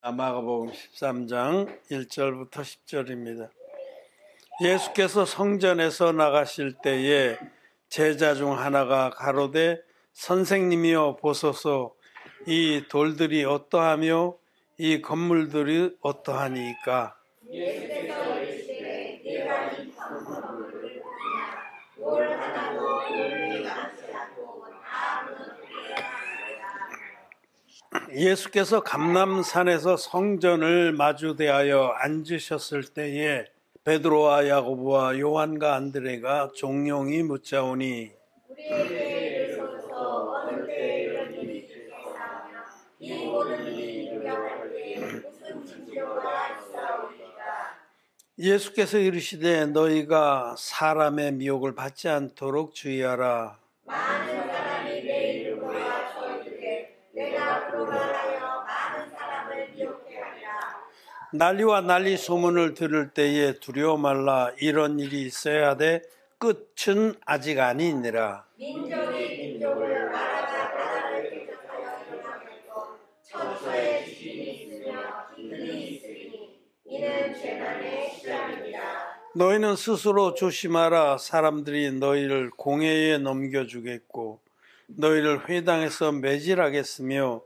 마가복음 13장 1절부터 10절입니다. 예수께서 성전에서 나가실 때에 제자 중 하나가 가로되 선생님이여 보소서, 이 돌들이 어떠하며 이 건물들이 어떠하니까? 예수께서 이르시되 네가 이 건물을 보느냐? 돌 하나도 돌을 남지 않고 다 무너지게 하리라. 예수께서 감람산에서 성전을 마주대하여 앉으셨을 때에 베드로와 야고보와 요한과 안드레가 종용이 묻자오니 우리에게 이르소서, 어느 때에 이런 일이 있겠사오며 이 모든 일이 이루어갈 때에 무슨 징조가 있사오리까? 예수께서 이르시되 너희가 사람의 미혹을 받지 않도록 주의하라. 많은 사람이 내 이름으로 저희에게 내가 부르하여 많은 사람을 미혹해 하리라. 난리와 난리 소문을 들을 때에 두려워 말라. 이런 일이 있어야 돼. 끝은 아직 아니니라. 민족이 민족을 나라가 나라를 대적하여 일어나겠고 처처에 주인이 있으며 기근이 있으니 이는 재난의 시작이니라. 너희는 스스로 조심하라. 사람들이 너희를 공회에 넘겨주겠고 너희를 회당에서 매질하겠으며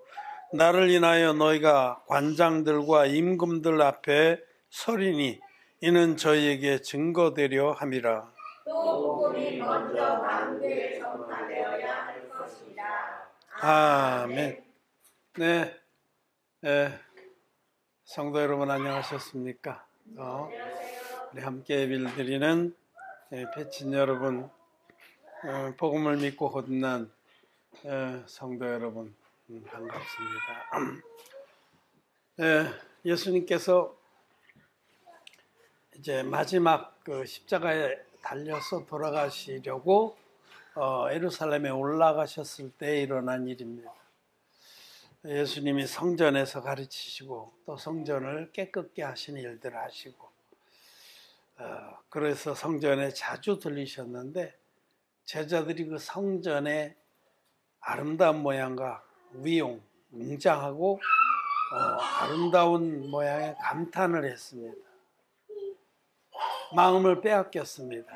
나를 인하여 너희가 관장들과 임금들 앞에 서리니 이는 저희에게 증거되려 함이라. 또 복음이 먼저 만국에 전파되어야 할 것이다. 아멘. 네, 성도 여러분 안녕하셨습니까? 우리 함께 예배를 드리는 패친 여러분, 복음을 믿고 거듭난 성도 여러분 반갑습니다. 예수님께서 이제 마지막 그 십자가에 달려서 돌아가시려고 예루살렘에 올라가셨을 때 일어난 일입니다. 예수님이 성전에서 가르치시고 또 성전을 깨끗게 하시는 일들을 하시고 그래서 성전에 자주 들리셨는데 제자들이 그 성전의 아름다운 모양과 위용, 웅장하고 아름다운 모양에 감탄을 했습니다. 마음을 빼앗겼습니다.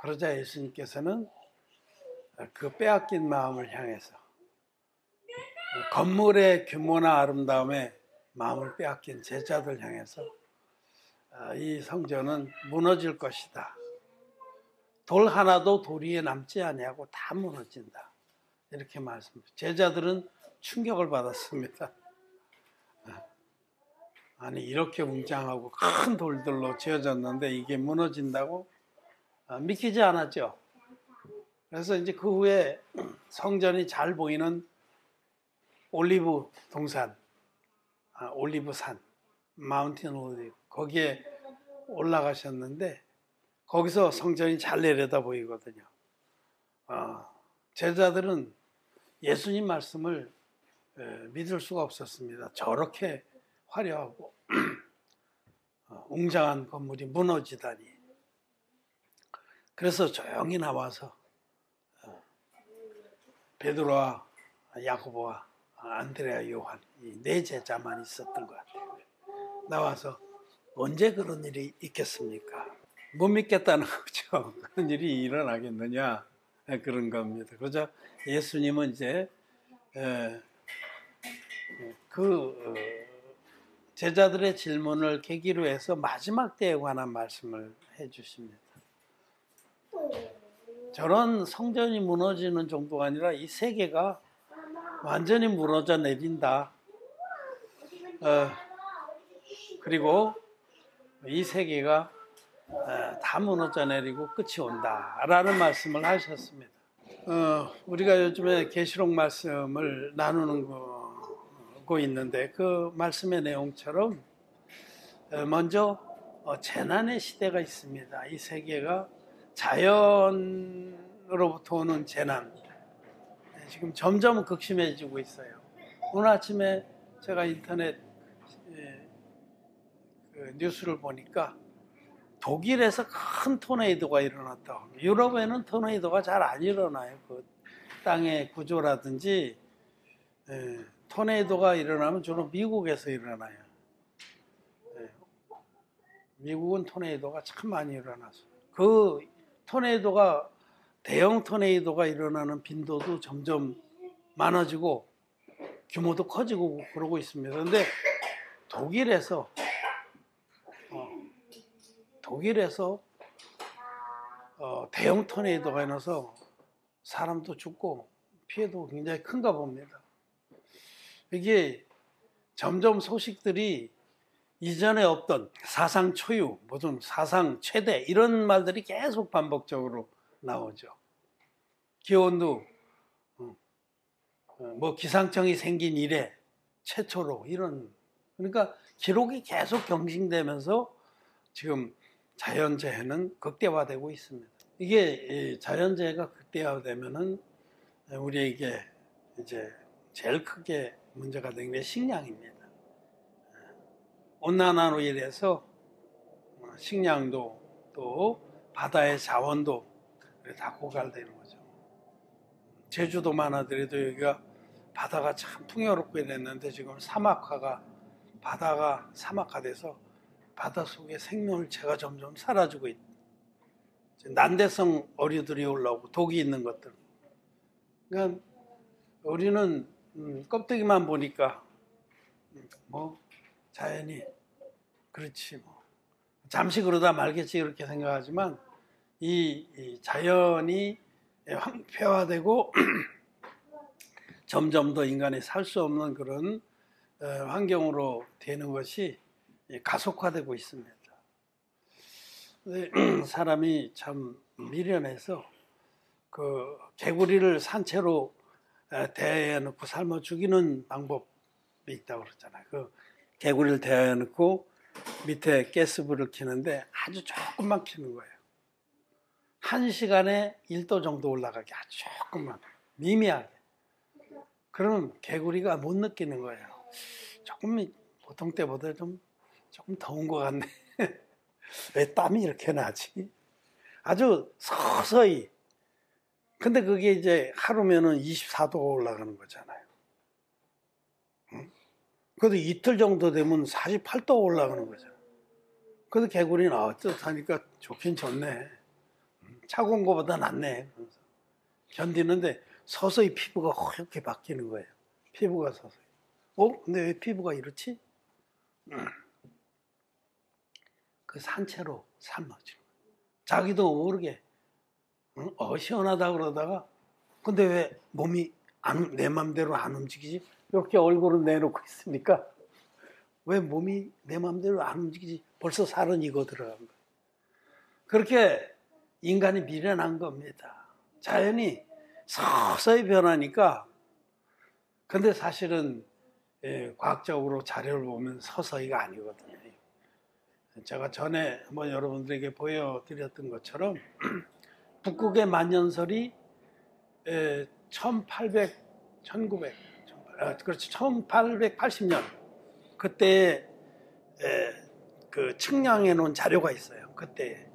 그러자 예수님께서는 그 빼앗긴 마음을 향해서 건물의 규모나 아름다움에 마음을 빼앗긴 제자들 향해서 이 성전은 무너질 것이다. 돌 하나도 돌 위에 남지 아니하고 다 무너진다. 이렇게 말씀합니다. 제자들은 충격을 받았습니다. 아니 이렇게 웅장하고 큰 돌들로 지어졌는데 이게 무너진다고 믿기지 않았죠. 그래서 이제 그 후에 성전이 잘 보이는 올리브 동산, 올리브산, 마운틴 올리브 거기에 올라가셨는데 거기서 성전이 잘 내려다 보이거든요. 제자들은 예수님 말씀을 믿을 수가 없었습니다. 저렇게 화려하고 웅장한 건물이 무너지다니. 그래서 조용히 나와서 베드로와 야고보와 안드레와 요한 이 네 제자만 있었던 것 같아요. 나와서 언제 그런 일이 있겠습니까? 못 믿겠다는 거죠. 그런 일이 일어나겠느냐 그런 겁니다. 그러자 예수님은 이제 제자들의 질문을 계기로 해서 마지막 때에 관한 말씀을 해주십니다. 저런 성전이 무너지는 정도가 아니라 이 세계가 완전히 무너져 내린다. 그리고 이 세계가 다 무너져 내리고 끝이 온다라는 말씀을 하셨습니다. 우리가 요즘에 계시록 말씀을 나누는 거 있는데 그 말씀의 내용처럼 먼저 재난의 시대가 있습니다. 이 세계가 자연으로부터 오는 재난 지금 점점 극심해지고 있어요. 오늘 아침에 제가 인터넷 그 뉴스를 보니까 독일에서 큰 토네이도가 일어났다고 합니다. 유럽에는 토네이도가 잘 안 일어나요. 그 땅의 구조라든지 토네이도가 일어나면 주로 미국에서 일어나요. 네. 미국은 토네이도가 참 많이 일어나서 그 토네이도가 대형 토네이도가 일어나는 빈도도 점점 많아지고 규모도 커지고 그러고 있습니다. 그런데 독일에서 대형 토네이도가 일어나서 사람도 죽고 피해도 굉장히 큰가 봅니다. 이게 점점 소식들이 이전에 없던 사상 초유, 무슨 사상 최대 이런 말들이 계속 반복적으로 나오죠. 기온도 뭐 기상청이 생긴 이래 최초로 이런, 그러니까 기록이 계속 경신되면서 지금 자연재해는 극대화되고 있습니다. 이게 자연재해가 극대화되면은 우리에게 이제 제일 크게 문제가 되는 게 식량입니다. 온난화로 인해서 식량도 또 바다의 자원도 다 고갈되는 거죠. 제주도만 하더라도 여기가 바다가 참 풍요롭게 됐는데 지금 바다가 사막화돼서 바다 속에 생명체가 점점 사라지고 있다. 난대성 어류들이 올라오고 독이 있는 것들. 그러니까 우리는 껍데기만 보니까 뭐 자연이 그렇지 뭐 잠시 그러다 말겠지 이렇게 생각하지만 이 자연이 황폐화되고 점점 더 인간이 살 수 없는 그런 환경으로 되는 것이 가속화되고 있습니다. 사람이 참 미련해서 그 개구리를 산채로 대야에 넣고 삶아 죽이는 방법이 있다고 그러잖아요. 그 개구리를 대야에 넣고 밑에 가스불을 켜는데 아주 조금만 켜는 거예요. 1시간에 1도 정도 올라가게 아주 조금만, 미미하게. 그러면 개구리가 못 느끼는 거예요. 조금 보통 때보다 조금 더운 것 같네. 왜 땀이 이렇게 나지? 아주 서서히. 근데 그게 이제 하루면은 24도가 올라가는 거잖아요. 응? 그래도 이틀 정도 되면 48도가 올라가는 거잖아요. 그래도 개구리는 어쩌다니까 좋긴 좋네. 차가운 거보다 낫네. 견디는데 서서히 피부가 허옇게 바뀌는 거예요. 피부가 서서히. 근데 왜 피부가 이렇지? 그 산채로 삶아지는 거예요. 자기도 모르게 시원하다 그러다가 근데 왜 몸이 내 맘대로 안 움직이지? 이렇게 얼굴을 내놓고 있으니까 왜 몸이 내 맘대로 안 움직이지? 벌써 살은 익어 들어간 거예요. 그렇게 인간이 미련한 겁니다. 자연이 서서히 변하니까. 근데 사실은 과학적으로 자료를 보면 서서히가 아니거든요. 제가 전에 한번 여러분들에게 보여드렸던 것처럼 북극의 만년설이 1880년 그때 그 측량해 놓은 자료가 있어요. 그때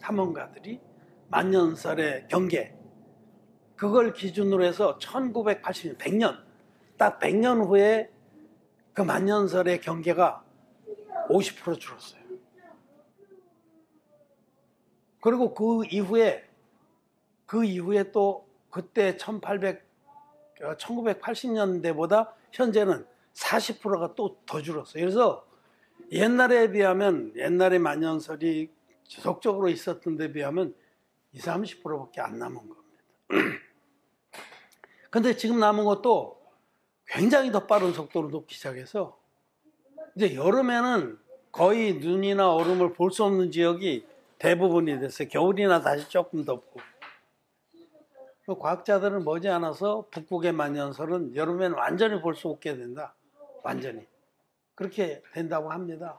탐험가들이 만년설의 경계 그걸 기준으로 해서 1980년 100년 딱 100년 후에 그 만년설의 경계가 50% 줄었어요. 그리고 그 이후에 또 그때 1980년대보다 현재는 40%가 또 더 줄었어요. 그래서 옛날에 비하면 옛날에 만년설이 지속적으로 있었던 데 비하면 20, 30%밖에 안 남은 겁니다. 근데 지금 남은 것도 굉장히 더 빠른 속도로 녹기 시작해서 이제 여름에는 거의 눈이나 얼음을 볼 수 없는 지역이 대부분이 됐어요. 겨울이나 다시 조금 덥고. 과학자들은 머지않아서 북극의 만년설은 여름에는 완전히 볼 수 없게 된다. 완전히. 그렇게 된다고 합니다.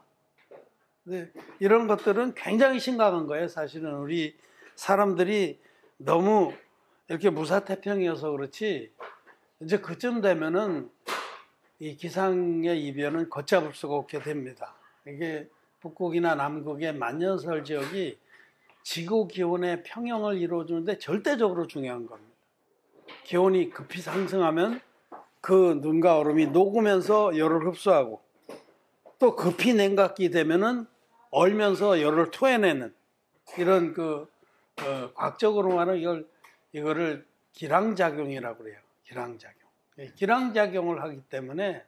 근데 이런 것들은 굉장히 심각한 거예요. 사실은 우리 사람들이 너무 이렇게 무사태평이어서 그렇지 이제 그쯤 되면은 이 기상의 이변은 걷잡을 수가 없게 됩니다. 이게 북극이나 남극의 만년설 지역이 지구 기온의 평형을 이루어주는데 절대적으로 중요한 겁니다. 기온이 급히 상승하면 그 눈과 얼음이 녹으면서 열을 흡수하고 또 급히 냉각이 되면은 얼면서 열을 토해내는 이런 과학적으로 말하면 이거를 기량작용이라고 그래요. 기량작용. 기량작용을 하기 때문에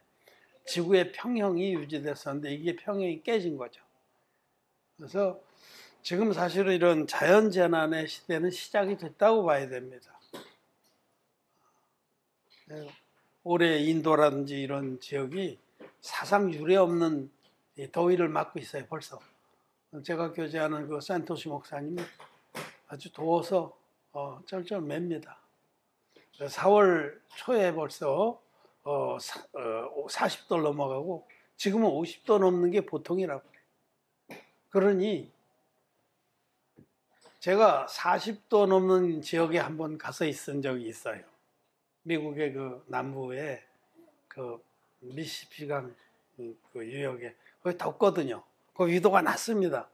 지구의 평형이 유지됐었는데 이게 평형이 깨진 거죠. 그래서 지금 사실은 이런 자연재난의 시대는 시작이 됐다고 봐야 됩니다. 올해 인도라든지 이런 지역이 사상 유례 없는 더위를 맞고 있어요. 벌써 제가 교제하는 그 산토시 목사님이 아주 더워서 쩔쩔 맵니다. 4월 초에 벌써 40도 넘어가고 지금은 50도 넘는 게 보통이라고 그래요. 그러니 제가 40도 넘는 지역에 한번 가서 있은 적이 있어요. 미국의 그 남부에 그 미시시피강 그 유역에 거기 덥거든요. 거기 위도가 낮습니다.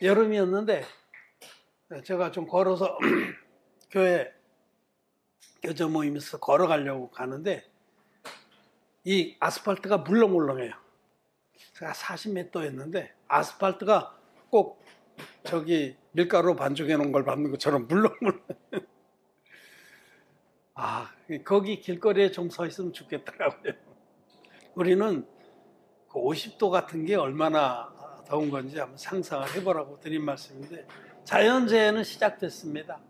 여름이었는데 제가 좀 걸어서 교제 모임에서 걸어가려고 가는데 이 아스팔트가 물렁물렁해요. 제가 40몇 도였는데 아스팔트가 꼭 저기 밀가루 반죽해 놓은 걸 밟는 것처럼 물렁물렁. 거기 길거리에 좀 서 있으면 죽겠더라고요. 우리는 그 50도 같은 게 얼마나 더운 건지 한번 상상을 해보라고 드린 말씀인데 자연재해는 시작됐습니다.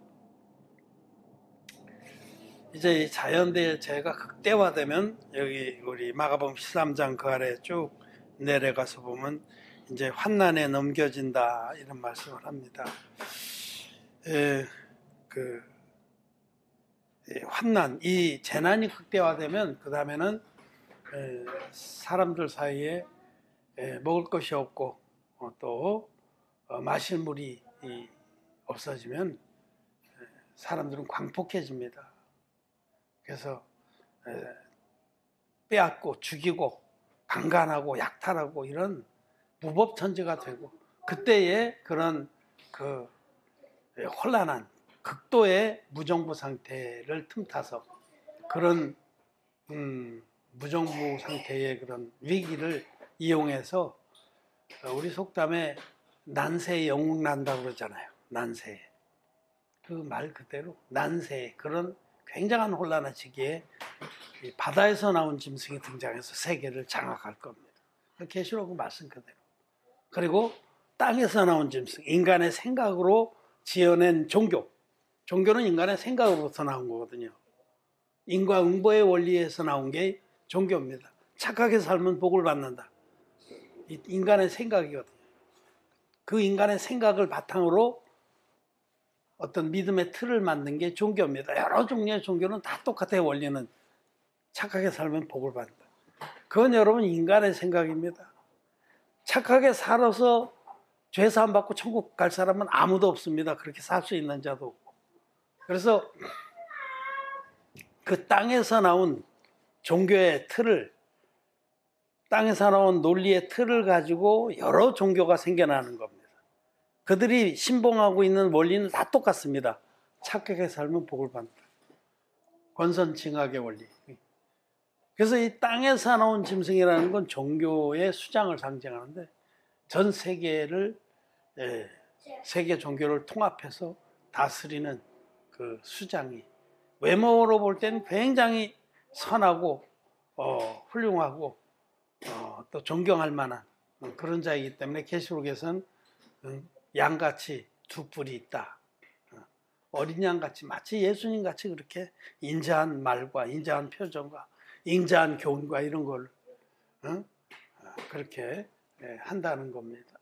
이제 이 자연재해가 극대화되면 여기 우리 마가복음 13장 그 아래 쭉 내려가서 보면 이제 환난에 넘겨진다 이런 말씀을 합니다. 환난, 이 재난이 극대화되면 그 다음에는 사람들 사이에 먹을 것이 없고 또 마실 물이 없어지면 사람들은 광폭해집니다. 그래서 빼앗고 죽이고 강간하고 약탈하고 이런 무법천지가 되고 그때의 그런 혼란한 극도의 무정부 상태를 틈타서 그런 무정부 상태의 그런 위기를 이용해서 우리 속담에 난세에 영웅 난다고 그러잖아요. 난세. 그 말 그대로 난세 그런 굉장한 혼란한 시기에 바다에서 나온 짐승이 등장해서 세계를 장악할 겁니다. 계시록 말씀 그대로. 그리고 땅에서 나온 짐승, 인간의 생각으로 지어낸 종교. 종교는 인간의 생각으로부터 나온 거거든요. 인과응보의 원리에서 나온 게 종교입니다. 착하게 살면 복을 받는다. 인간의 생각이거든요. 그 인간의 생각을 바탕으로 어떤 믿음의 틀을 만든 게 종교입니다. 여러 종류의 종교는 다 똑같아요. 원리는 착하게 살면 복을 받는다. 그건 여러분 인간의 생각입니다. 착하게 살아서 죄 사함 받고 천국 갈 사람은 아무도 없습니다. 그렇게 살 수 있는 자도 없고. 그래서 그 땅에서 나온 종교의 틀을, 땅에서 나온 논리의 틀을 가지고 여러 종교가 생겨나는 겁니다. 그들이 신봉하고 있는 원리는 다 똑같습니다. 착하게 살면 복을 받는다. 권선징악의 원리. 그래서 이 땅에서 나온 짐승이라는 건 종교의 수장을 상징하는데 전 세계를 세계 종교를 통합해서 다스리는 그 수장이 외모로 볼 때는 굉장히 선하고 훌륭하고 또 존경할 만한 그런 자이기 때문에 계시록에서는 양같이 두 뿔이 있다. 어린 양같이 마치 예수님같이 그렇게 인자한 말과 인자한 표정과 인자한 교훈과 이런 걸 그렇게 한다는 겁니다.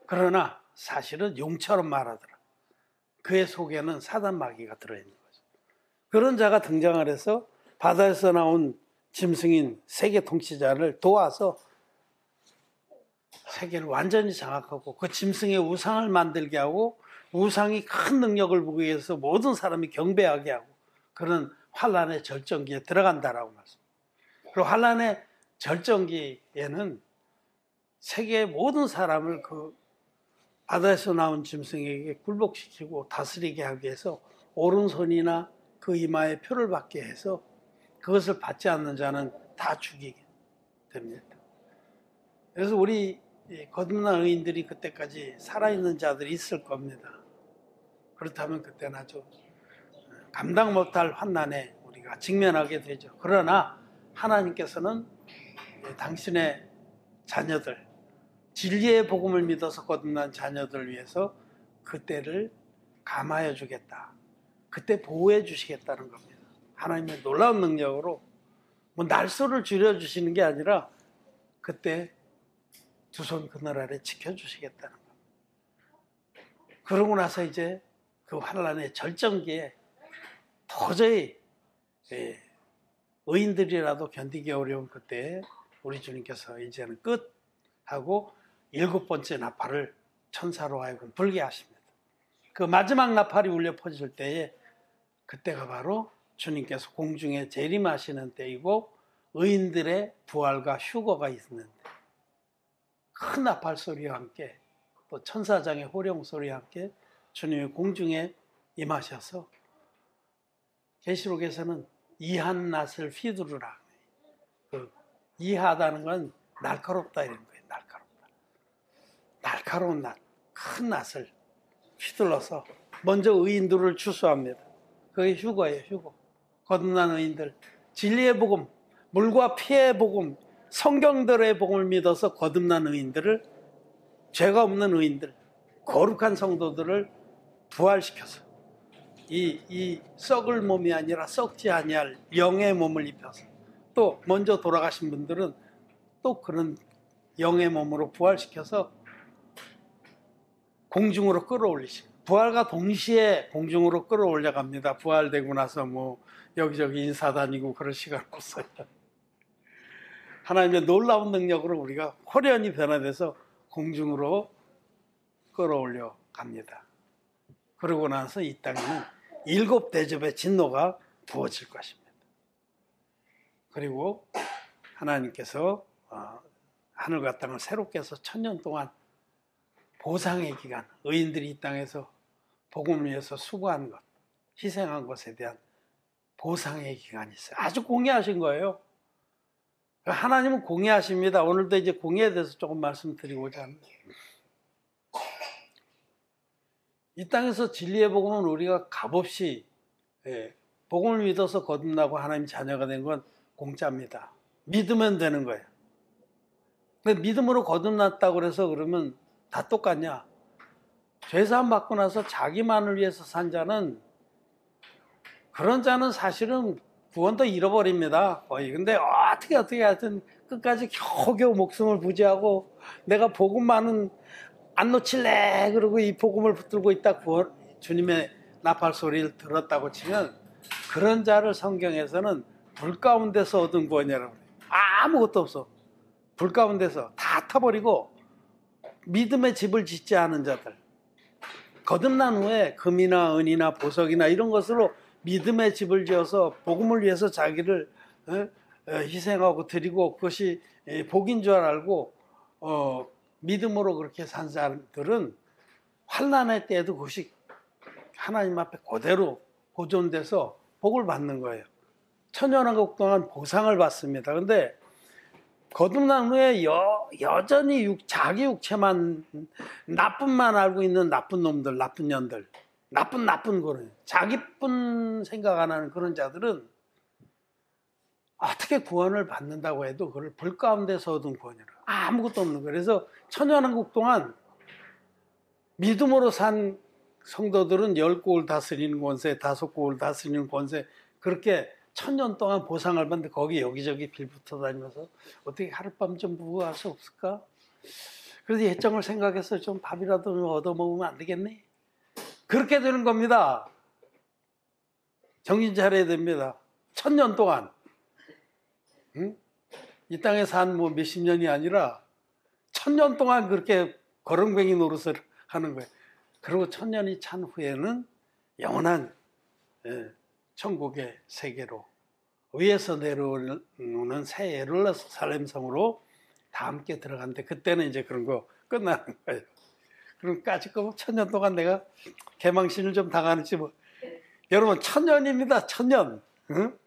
그러나 사실은 용처럼 말하더라. 그의 속에는 사단 마귀가 들어있는 거죠. 그런 자가 등장을 해서 바다에서 나온 짐승인 세계 통치자를 도와서 세계를 완전히 장악하고 그 짐승의 우상을 만들게 하고 우상이 큰 능력을 보기 위해서 모든 사람이 경배하게 하고 그런 환란의 절정기에 들어간다라고 말씀합니다. 그리고 환란의 절정기에는 세계의 모든 사람을 그 바다에서 나온 짐승에게 굴복시키고 다스리게 하기 위해서 오른손이나 그 이마에 표를 받게 해서 그것을 받지 않는 자는 다 죽이게 됩니다. 그래서 우리 거듭난 의인들이 그때까지 살아있는 자들이 있을 겁니다. 그렇다면 그때는 아주 감당 못할 환난에 우리가 직면하게 되죠. 그러나 하나님께서는 당신의 자녀들, 진리의 복음을 믿어서 거듭난 자녀들을 위해서 그때를 감하여 주겠다. 그때 보호해 주시겠다는 겁니다. 하나님의 놀라운 능력으로 뭐 날수를 줄여주시는 게 아니라 그때 두 손 그늘 아래 지켜주시겠다는 겁니다. 그러고 나서 이제 그 환난의 절정기에 도저히 의인들이라도 견디기 어려운 그때 우리 주님께서 이제는 끝 하고 7번째 나팔을 천사로 하여금 불게 하십니다. 그 마지막 나팔이 울려 퍼질 때에 그때가 바로 주님께서 공중에 재림하시는 때이고 의인들의 부활과 휴거가 있는데 큰 나팔 소리와 함께 또 천사장의 호령 소리와 함께 주님이 공중에 임하셔서 계시록에서는 이한 낫을 휘두르라. 그 이하다는 건 날카롭다 이런 거예요. 날카로운 낫, 큰 낫을 휘둘러서 먼저 의인들을 추수합니다. 그게 휴거예요, 휴거. 거듭난 의인들, 진리의 복음, 물과 피의 복음, 성경들의 복음을 믿어서 거듭난 의인들을, 죄가 없는 의인들, 거룩한 성도들을 부활시켜서 이 썩을 몸이 아니라 썩지 아니할 영의 몸을 입혀서 또 먼저 돌아가신 분들은 또 그런 영의 몸으로 부활시켜서 공중으로 끌어올리시고 부활과 동시에 공중으로 끌어올려 갑니다. 부활되고 나서 뭐 여기저기 인사 다니고 그럴 시간 없어요. 하나님의 놀라운 능력으로 우리가 호련히 변화돼서 공중으로 끌어올려 갑니다. 그러고 나서 이 땅에는 7대접의 진노가 부어질 것입니다. 그리고 하나님께서 하늘과 땅을 새롭게 해서 1000년 동안 보상의 기간, 의인들이 이 땅에서 복음을 위해서 수고한 것, 희생한 것에 대한 보상의 기간이 있어요. 아주 공의하신 거예요. 하나님은 공의하십니다. 오늘도 이제 공의에 대해서 조금 말씀드리고자 합니다. 이 땅에서 진리의 복음은 우리가 값없이 복음을 믿어서 거듭나고 하나님 자녀가 된 건 공짜입니다. 믿으면 되는 거예요. 근데 믿음으로 거듭났다고 그래서 그러면 다 똑같냐? 죄사함 받고 나서 자기만을 위해서 산 자는 그런 자는 사실은 구원도 잃어버립니다. 거의. 근데 어떻게 하여튼 끝까지 겨우겨우 목숨을 부지하고 내가 복음만은 안 놓칠래 그러고 이 복음을 붙들고 있다 주님의 나팔 소리를 들었다고 치면 그런 자를 성경에서는 불 가운데서 얻은 구원이라고 그래요. 아무것도 없어. 불 가운데서 다 타버리고 믿음의 집을 짓지 않은 자들, 거듭난 후에 금이나 은이나 보석이나 이런 것으로 믿음의 집을 지어서 복음을 위해서 자기를 희생하고 드리고 그것이 복인 줄 알고 믿음으로 그렇게 산 사람들은 환난의 때에도 그것이 하나님 앞에 그대로 보존돼서 복을 받는 거예요. 천년왕국 동안 보상을 받습니다. 그런데 거듭난 후에 여전히 자기 육체만 나쁜만 알고 있는 나쁜 놈들, 나쁜 년들, 나쁜 거는 자기뿐 생각 안 하는 그런 자들은 어떻게 구원을 받는다고 해도 그걸 불 가운데서 얻은 구원이라 아무것도 없는 거예요. 그래서 천년왕국 동안 믿음으로 산 성도들은 10국을 다스리는 권세, 5국을 다스리는 권세 그렇게 1000년 동안 보상을 받는데 거기 여기저기 빌붙어 다니면서 어떻게 하룻밤 좀 묵고 갈 수 없을까? 그래서 예정을 생각해서 좀 밥이라도 얻어먹으면 안 되겠네? 그렇게 되는 겁니다. 정신 차려야 됩니다. 1000년 동안 응? 이 땅에 산 뭐 몇십 년이 아니라 1000년 동안 그렇게 거렁뱅이 노릇을 하는 거예요. 그리고 1000년이 찬 후에는 영원한 천국의 세계로 위에서 내려오는 새 예루살렘 성으로 다 함께 들어갔는데 그때는 이제 그런 거 끝나는 거예요. 그럼 까짓 거 1000년 동안 내가 개망신을 좀 당하는지 뭐 여러분, 1000년입니다. 1000년. 응?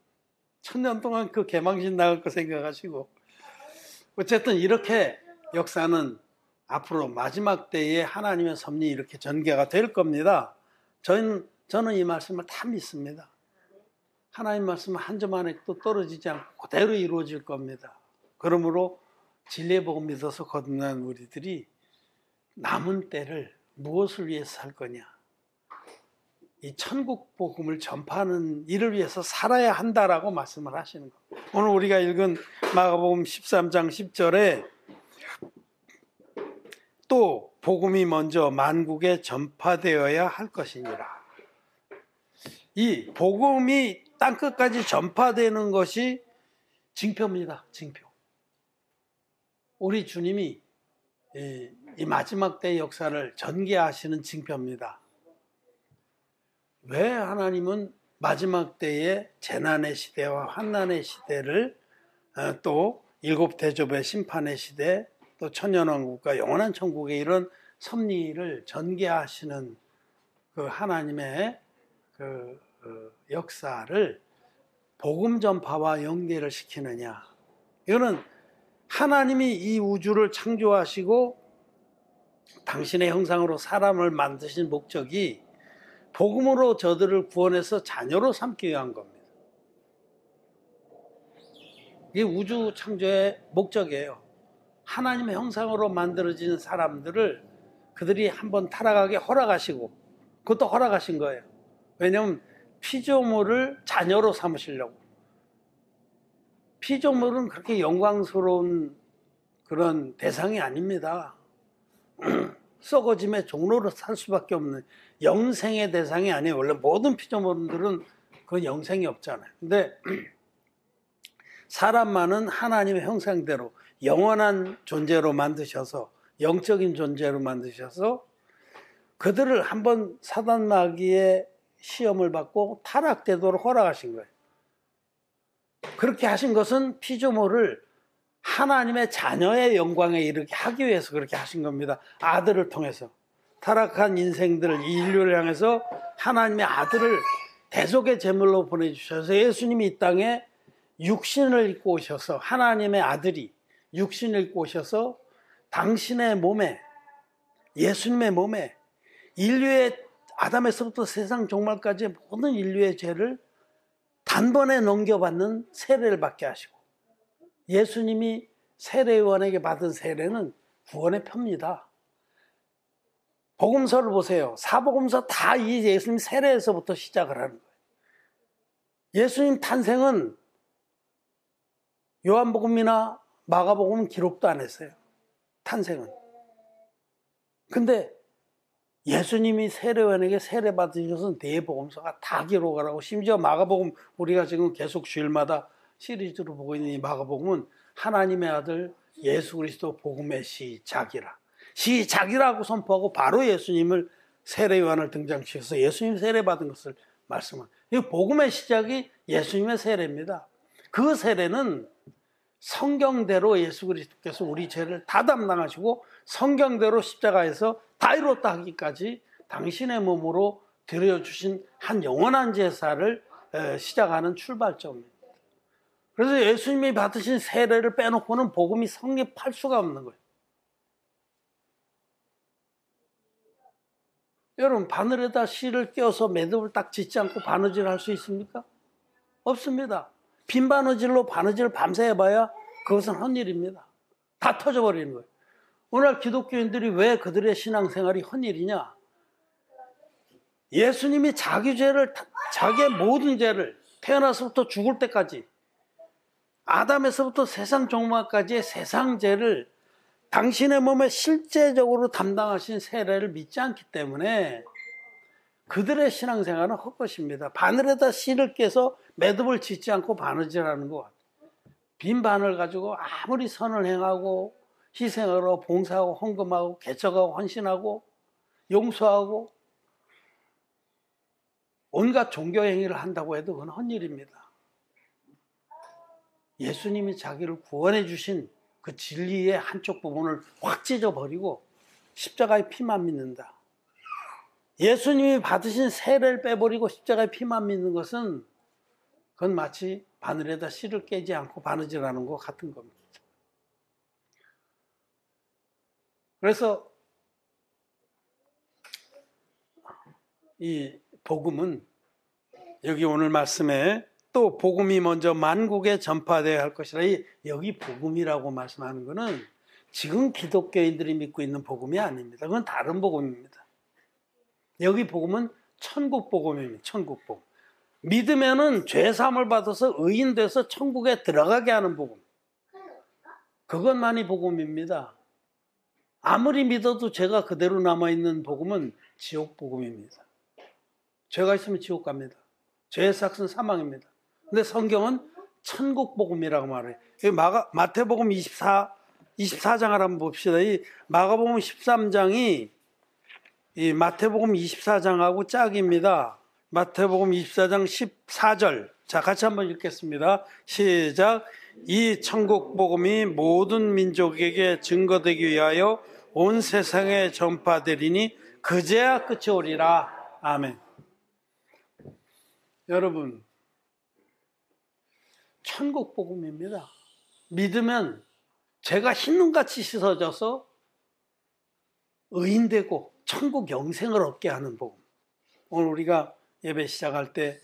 1000년 동안 그 개망신 나갈 거 생각하시고. 어쨌든 이렇게 역사는 앞으로 마지막 때에 하나님의 섭리 이렇게 전개가 될 겁니다. 저는 이 말씀을 다 믿습니다. 하나님 말씀은 한 점 안에 또 떨어지지 않고 그대로 이루어질 겁니다. 그러므로 진리의 복음 믿어서 거듭난 우리들이 남은 때를 무엇을 위해서 살 거냐? 이 천국 복음을 전파하는 일을 위해서 살아야 한다라고 말씀을 하시는 겁니다. 오늘 우리가 읽은 마가복음 13장 10절에 또 복음이 먼저 만국에 전파되어야 할 것이니라. 이 복음이 땅끝까지 전파되는 것이 징표입니다. 징표. 우리 주님이 이 마지막 때의 역사를 전개하시는 징표입니다. 왜 하나님은 마지막 때의 재난의 시대와 환난의 시대를 또 일곱 대접의 심판의 시대 또 천년왕국과 영원한 천국의 이런 섭리를 전개하시는 그 하나님의 그 역사를 복음 전파와 연계를 시키느냐? 이거는 하나님이 이 우주를 창조하시고 당신의 형상으로 사람을 만드신 목적이 복음으로 저들을 구원해서 자녀로 삼기 위한 겁니다. 이게 우주 창조의 목적이에요. 하나님의 형상으로 만들어진 사람들을 그들이 한번 타락하게 허락하시고 그것도 허락하신 거예요. 왜냐하면 피조물을 자녀로 삼으시려고. 피조물은 그렇게 영광스러운 그런 대상이 아닙니다. 썩어짐의 종로로 살 수밖에 없는 영생의 대상이 아니에요. 원래 모든 피조물들은 그 영생이 없잖아요. 근데 사람만은 하나님의 형상대로 영원한 존재로 만드셔서 영적인 존재로 만드셔서 그들을 한번 사단 마귀의 시험을 받고 타락되도록 허락하신 거예요. 그렇게 하신 것은 피조물을 하나님의 자녀의 영광에 이르게 하기 위해서 그렇게 하신 겁니다. 아들을 통해서 타락한 인생들을 인류를 향해서 하나님의 아들을 대속의 제물로 보내주셔서 예수님이 이 땅에 육신을 입고 오셔서 하나님의 아들이 육신을 입고 오셔서 당신의 몸에 예수님의 몸에 인류의 아담에서부터 세상 종말까지 모든 인류의 죄를 단번에 넘겨받는 세례를 받게 하시고 예수님이 세례요한에게 받은 세례는 구원의 표입니다. 복음서를 보세요. 사복음서 다 이 예수님 세례에서부터 시작을 하는 거예요. 예수님 탄생은 요한복음이나 마가복음은 기록도 안 했어요. 탄생은. 근데 예수님이 세례요한에게 세례 받으셔서 네 복음서가 다 기록을 하고 심지어 마가복음 우리가 지금 계속 주일마다 시리즈로 보고 있는 이 마가복음은 하나님의 아들 예수 그리스도 복음의 시작이라. 시작이라고 선포하고 바로 예수님을 세례요한을 등장시켜서 예수님 세례 받은 것을 말씀합니다. 이 복음의 시작이 예수님의 세례입니다. 그 세례는 성경대로 예수 그리스도께서 우리 죄를 다 담당하시고 성경대로 십자가에서 다 이뤘다 하기까지 당신의 몸으로 드려주신 한 영원한 제사를 시작하는 출발점입니다. 그래서 예수님이 받으신 세례를 빼놓고는 복음이 성립할 수가 없는 거예요. 여러분 바늘에다 실을 껴서 매듭을 딱 짓지 않고 바느질 할 수 있습니까? 없습니다. 빈 바느질로 바느질을 밤새 해봐야 그것은 헛일입니다. 다 터져버리는 거예요. 오늘 기독교인들이 왜 그들의 신앙생활이 헛일이냐? 예수님이 자기 죄를 자기의 모든 죄를 태어나서부터 죽을 때까지 아담에서부터 세상 종말까지의 세상 죄를 당신의 몸에 실제적으로 담당하신 세례를 믿지 않기 때문에 그들의 신앙생활은 헛것입니다. 바늘에다 실을 깨서 매듭을 짓지 않고 바느질하는 것 같아요. 빈 바늘 가지고 아무리 선을 행하고 희생하고 봉사하고 헌금하고 개척하고 헌신하고 용서하고 온갖 종교 행위를 한다고 해도 그건 헛일입니다. 예수님이 자기를 구원해 주신 그 진리의 한쪽 부분을 확 찢어버리고 십자가의 피만 믿는다. 예수님이 받으신 세례를 빼버리고 십자가의 피만 믿는 것은 그건 마치 바늘에다 실을 깨지 않고 바느질하는 것 같은 겁니다. 그래서 이 복음은 여기 오늘 말씀에 또 복음이 먼저 만국에 전파되어야 할 것이라, 여기 복음이라고 말씀하는 것은 지금 기독교인들이 믿고 있는 복음이 아닙니다. 그건 다른 복음입니다. 여기 복음은 천국 복음입니다. 천국 복음. 믿으면은 죄 사함을 받아서 의인 돼서 천국에 들어가게 하는 복음. 그것만이 복음입니다. 아무리 믿어도 죄가 그대로 남아있는 복음은 지옥 복음입니다. 죄가 있으면 지옥 갑니다. 죄의 삭은 사망입니다. 근데 성경은 천국 복음이라고 말해요. 마태복음 24장을 한번 봅시다. 이 마가복음 13장이 이 마태복음 24장하고 짝입니다. 마태복음 24장 14절. 자, 같이 한번 읽겠습니다. 시작. 이 천국 복음이 모든 민족에게 증거되기 위하여 온 세상에 전파되리니 그제야 끝이 오리라. 아멘. 여러분, 천국 복음입니다. 믿으면 죄가 흰눈같이 씻어져서 의인되고 천국 영생을 얻게 하는 복음. 오늘 우리가 예배 시작할 때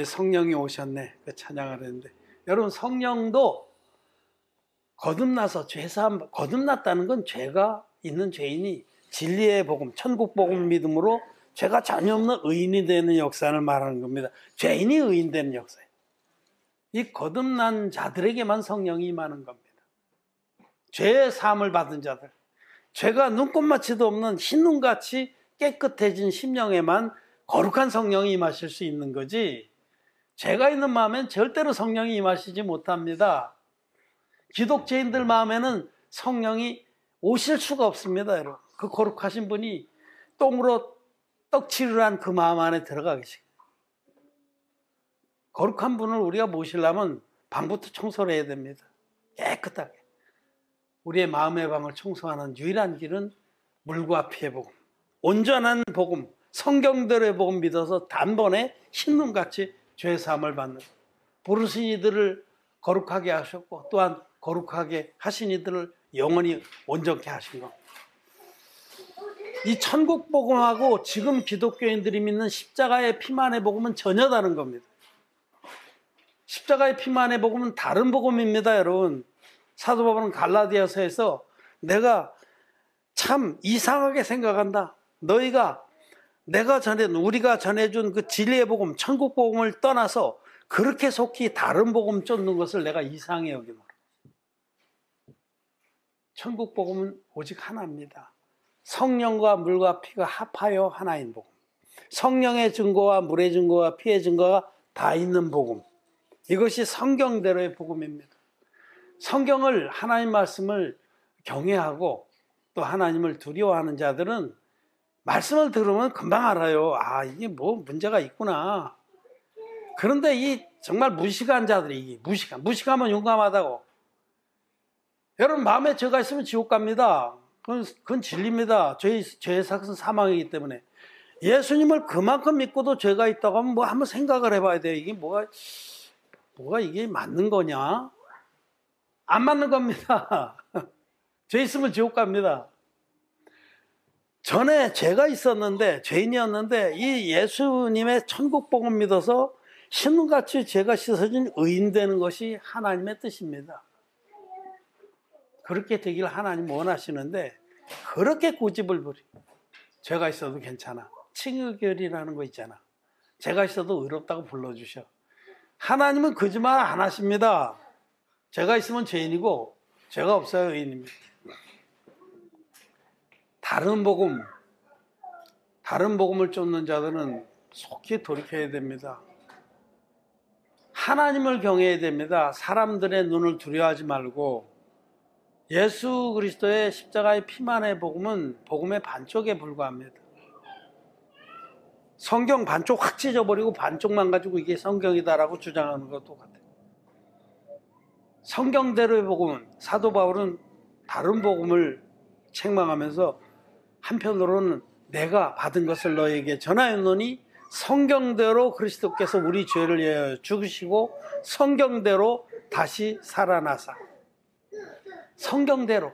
성령이 오셨네, 그 찬양을 했는데, 여러분, 성령도 거듭나서 죄사함, 거듭났다는 건 죄가 있는 죄인이 진리의 복음, 천국 복음 믿음으로 죄가 전혀 없는 의인이 되는 역사를 말하는 겁니다. 죄인이 의인 되는 역사예요. 이 거듭난 자들에게만 성령이 임하는 겁니다. 죄의 사함을 받은 자들, 죄가 눈꼽마치도 없는 흰눈같이 깨끗해진 심령에만 거룩한 성령이 임하실 수 있는 거지, 죄가 있는 마음엔 절대로 성령이 임하시지 못합니다. 기독자인들 마음에는 성령이 오실 수가 없습니다. 여러분, 그 거룩하신 분이 똥으로 떡칠을 한 그 마음 안에 들어가 계시고, 거룩한 분을 우리가 모시려면 방부터 청소를 해야 됩니다. 깨끗하게. 우리의 마음의 방을 청소하는 유일한 길은 물과 피의 복음, 온전한 복음, 성경대로의 복음 믿어서 단번에 흰눈같이 죄사함을 받는, 부르신 이들을 거룩하게 하셨고 또한 거룩하게 하신 이들을 영원히 온전케 하신 것. 이 천국 복음하고 지금 기독교인들이 믿는 십자가의 피만의 복음은 전혀 다른 겁니다. 십자가의 피만의 복음은 다른 복음입니다. 여러분, 사도 바울은 갈라디아서에서 내가 참 이상하게 생각한다. 우리가 전해준 그 진리의 복음, 천국 복음을 떠나서 그렇게 속히 다른 복음 쫓는 것을 내가 이상해 여기노라. 천국 복음은 오직 하나입니다. 성령과 물과 피가 합하여 하나인 복음. 성령의 증거와 물의 증거와 피의 증거가 다 있는 복음. 이것이 성경대로의 복음입니다. 성경을, 하나님 말씀을 경외하고 또 하나님을 두려워하는 자들은 말씀을 들으면 금방 알아요. 아, 이게 뭐 문제가 있구나. 그런데 이 정말 무식한 자들이, 무식하면 용감하다고. 여러분, 마음에 죄가 있으면 지옥 갑니다. 그건 진리입니다. 죄의 삭은 사망이기 때문에. 예수님을 그만큼 믿고도 죄가 있다고 하면 뭐 한번 생각을 해봐야 돼요. 이게 뭐가 이게 맞는 거냐? 안 맞는 겁니다. 죄 있으면 지옥 갑니다. 전에 죄가 있었는데, 죄인이었는데 이 예수님의 천국 복음 믿어서 신같이 죄가 씻어진 의인 되는 것이 하나님의 뜻입니다. 그렇게 되길 하나님 원하시는데, 그렇게 고집을 부리. 죄가 있어도 괜찮아. 칭의결이라는 거 있잖아. 죄가 있어도 의롭다고 불러주셔. 하나님은 거짓말 안 하십니다. 죄가 있으면 죄인이고 죄가 없어야 의인입니다. 다른 복음을 쫓는 자들은 속히 돌이켜야 됩니다. 하나님을 경외해야 됩니다. 사람들의 눈을 두려워하지 말고, 예수 그리스도의 십자가의 피만의 복음은 복음의 반쪽에 불과합니다. 성경 반쪽 확 찢어버리고 반쪽만 가지고 이게 성경이다라고 주장하는 것 똑같아요. 성경대로의 복음은, 사도 바울은 다른 복음을 책망하면서 한편으로는 내가 받은 것을 너에게 전하였노니 성경대로 그리스도께서 우리 죄를 위하여 죽으시고 성경대로 다시 살아나사. 성경대로,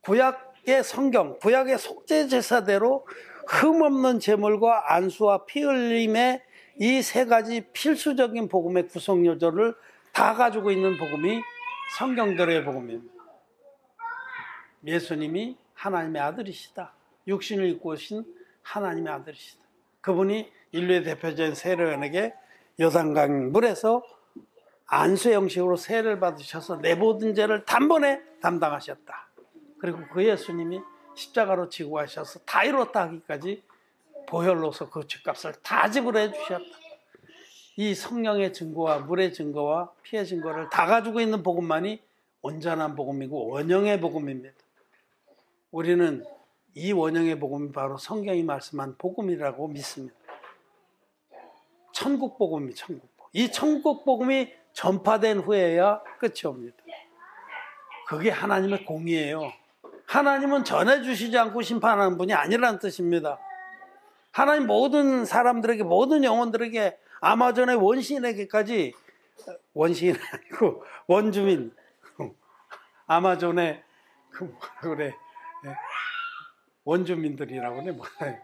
구약의 성경, 구약의 속죄 제사대로 흠없는 제물과 안수와 피 흘림의 이 세 가지 필수적인 복음의 구성 요소를 다 가지고 있는 복음이 성경대로의 복음입니다. 예수님이 하나님의 아들이시다. 육신을 입고 오신 하나님의 아들이시다. 그분이 인류의 대표적인 세례요한에게 요단강 물에서 안수 형식으로 세례를 받으셔서 내 모든 죄를 단번에 담당하셨다. 그리고 그 예수님이 십자가로 지고 가셔서 다 이뤘다 하기까지 보혈로서 그 죄값을 다 지불해 주셨다. 이 성령의 증거와 물의 증거와 피의 증거를 다 가지고 있는 복음만이 온전한 복음이고 원형의 복음입니다. 우리는 이 원형의 복음이 바로 성경이 말씀한 복음이라고 믿습니다. 천국 복음이 천국 복음. 이 천국 복음이 전파된 후에야 끝이 옵니다. 그게 하나님의 공의예요. 하나님은 전해주시지 않고 심판하는 분이 아니라는 뜻입니다. 하나님 모든 사람들에게, 모든 영혼들에게, 아마존의 원시인에게까지, 원시인 아니고 원주민, 아마존의 원주민들이라고 그래.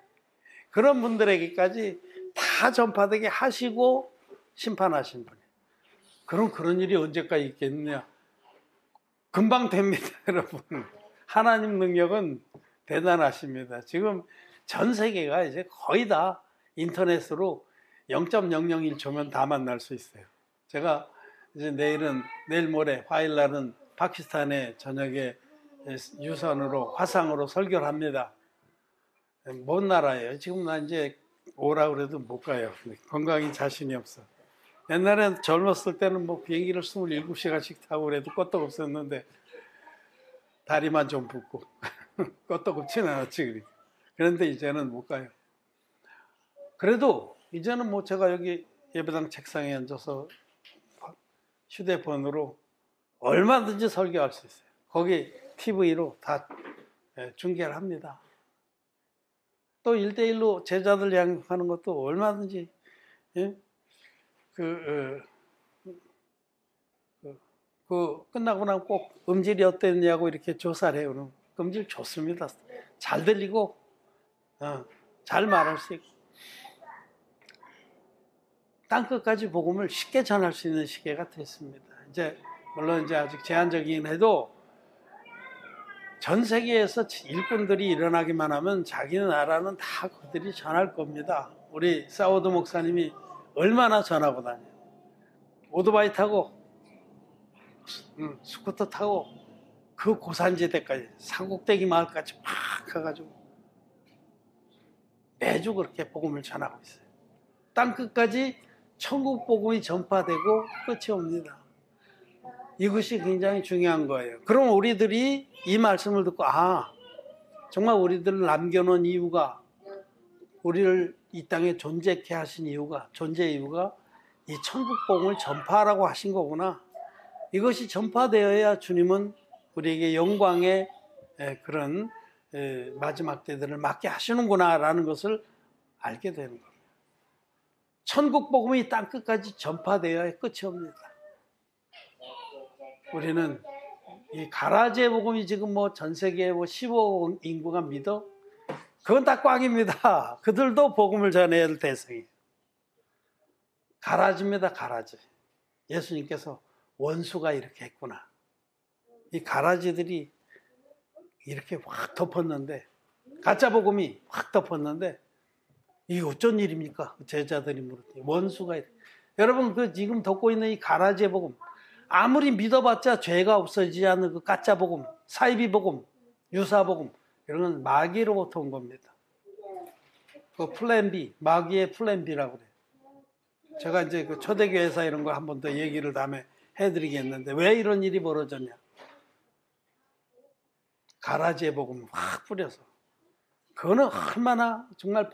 그런 분들에게까지 다 전파되게 하시고 심판하신 분이에요. 그럼 그런 일이 언제까지 있겠느냐? 금방 됩니다, 여러분. 하나님 능력은 대단하십니다. 지금 전 세계가 이제 거의 다 인터넷으로 0.001초면 다 만날 수 있어요. 제가 이제 내일 모레 화요일날은 파키스탄에 저녁에 유선으로 화상으로 설교를 합니다. 먼 나라예요. 지금 나 이제 오라 그래도 못 가요. 건강이 자신이 없어. 옛날엔 젊었을 때는 뭐 비행기를 27시간씩 타고 그래도 껐떡없었는데 다리만 좀 붓고 껐떡없지는 않았지. 그런데 이제는 못 가요. 그래도 이제는 뭐 제가 여기 예배당 책상에 앉아서 휴대폰으로 얼마든지 설교할 수 있어요. 거기 TV로 다 중계를 합니다. 또 1대1로 제자들 양육하는 것도 얼마든지 끝나고 나면 꼭 음질이 어땠냐고 이렇게 조사를 해요. 그럼 음질 좋습니다. 잘 들리고 잘 말할 수 있고 땅끝까지 복음을 쉽게 전할 수 있는 시대가 됐습니다. 이제 물론 이제 아직 제한적이긴 해도 전 세계에서 일꾼들이 일어나기만 하면 자기 나라는 다 그들이 전할 겁니다. 우리 사우드 목사님이 얼마나 전하고 다녀요. 오토바이 타고 스쿠터 타고 그 고산지대까지 산꼭대기 마을까지 막 가가지고 매주 그렇게 복음을 전하고 있어요. 땅끝까지 천국 복음이 전파되고 끝이 옵니다. 이것이 굉장히 중요한 거예요. 그럼 우리들이 이 말씀을 듣고 정말 우리들을 남겨놓은 이유가, 우리를 이 땅에 존재케 하신 이유가, 존재의 이유가 이 천국 복음을 전파하라고 하신 거구나. 이것이 전파되어야 주님은 우리에게 영광의 그런 마지막 때들을 맞게 하시는구나 라는 것을 알게 되는 겁니다. 천국 복음이 땅끝까지 전파되어야 끝이 옵니다. 우리는 이 가라지의 복음이 지금 뭐 전 세계에 15억 인구가 믿어? 그건 다 꽝입니다. 그들도 복음을 전해야 할 대상이에요. 가라지입니다, 가라지. 예수님께서 원수가 이렇게 했구나. 이 가라지들이 이렇게 확 덮었는데, 가짜 복음이 확 덮었는데, 이게 어쩐 일입니까? 제자들이 물었더니 원수가 이렇게. 여러분, 그 지금 덮고 있는 이 가라지의 복음, 아무리 믿어봤자 죄가 없어지지 않는 그 가짜 복음, 사이비 복음, 유사 복음, 이런 건 마귀로부터 온 겁니다. 그 플랜 B, 마귀의 플랜 B라고 그래요. 제가 이제 그 초대교회에서 이런 거 한 번 더 얘기를 다음에 해드리겠는데, 왜 이런 일이 벌어졌냐? 가라지의 복음을 확 뿌려서, 그거는 얼마나 정말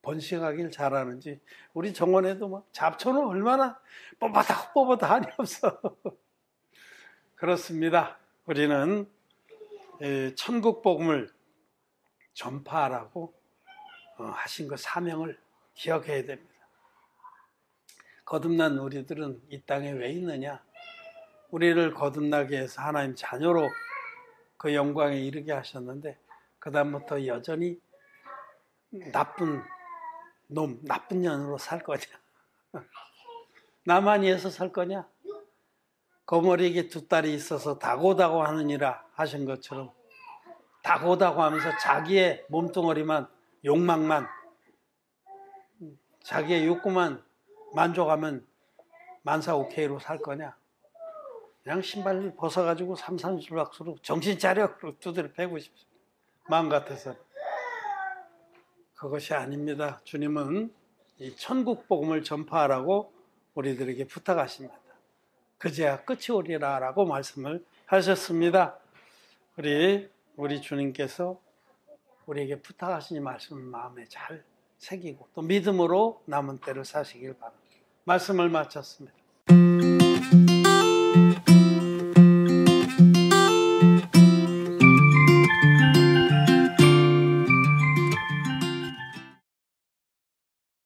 번식하길 잘하는지. 우리 정원에도 뭐 잡초는 얼마나 뽑아다 한이 없어. 그렇습니다. 우리는 천국 복음을 전파하라고 하신 그 사명을 기억해야 됩니다. 거듭난 우리들은 이 땅에 왜 있느냐? 우리를 거듭나게 해서 하나님 자녀로 그 영광에 이르게 하셨는데 그 다음부터 여전히 나쁜 놈, 나쁜 년으로 살 거냐? 나만 위해서 살 거냐? 거머리에게 두 딸이 있어서 다고다고 하느니라 하신 것처럼 다고다고 하면서 자기의 몸뚱어리만, 욕망만, 자기의 욕구만 만족하면 만사오케이로 살 거냐? 그냥 신발 벗어가지고 삼산수락수로 정신 차려! 두드려 패고 싶습니다. 마음 같아서. 그것이 아닙니다. 주님은 이 천국 복음을 전파하라고 우리들에게 부탁하십니다. 그제야 끝이 오리라 라고 말씀을 하셨습니다. 우리 주님께서 우리에게 부탁하신 이 말씀을 마음에 잘 새기고 또 믿음으로 남은 때를 사시길 바랍니다. 말씀을 마쳤습니다.